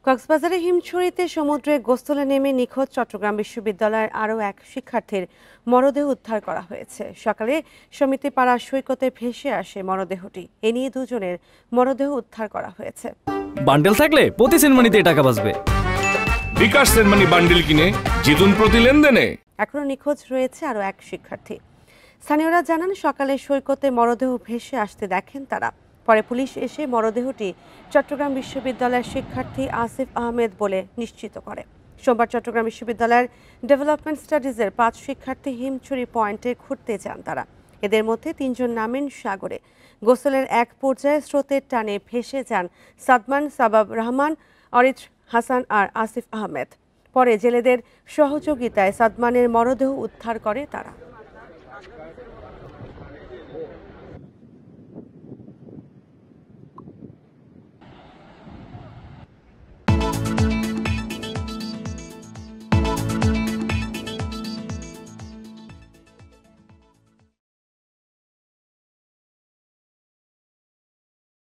কক্সবাজারে হিমছড়িতে সমুদ্রে গোসলে নেমে নিখোঁজ চট্টগ্রাম বিশ্ববিদ্যালয়ের আরও এক শিক্ষার্থীর মরদেহ উদ্ধার করা হয়েছে। সকালে সমিতিপাড়া সৈকতে ভেসে আসে মরদেহটি। এ নিয়ে দুজনের মরদেহ উদ্ধার করা হয়েছে। বান্ডেল থাকলে প্রতি সেনমানিতে টাকা বাঁচবে। বিকাশ সেনমানি বান্ডেল কিনে জিতুন প্রতি লেনদেনে। এখনো নিখোঁজ রয়েছে আরও এক শিক্ষার্থী। স্থানীয়রা জানান, সকালে সৈকতে মরদেহ ভেসে আসতে দেখেন তারা। পরে পুলিশ এসে মরদেহটি চট্টগ্রাম বিশ্ববিদ্যালয়ের শিক্ষার্থী আসিফ আহমেদ বলে নিশ্চিত করে। সোমবার চট্টগ্রাম বিশ্ববিদ্যালয়ের ডেভেলপমেন্ট স্টাডিজের ৫ শিক্ষার্থী হিমছড়ি পয়েন্টে ঘুরতে যান তারা। এদের মধ্যে ৩ জন নামেন সাগরে। গোসলের এক পর্যায়ে স্রোতের টানে ভেসে যান সাদমান, সাবাব রহমান, অরিত্র হাসান আর আসিফ আহমেদ। পরে জেলেদের সহযোগিতায় সাদমানের মরদেহ উদ্ধার করে তারা।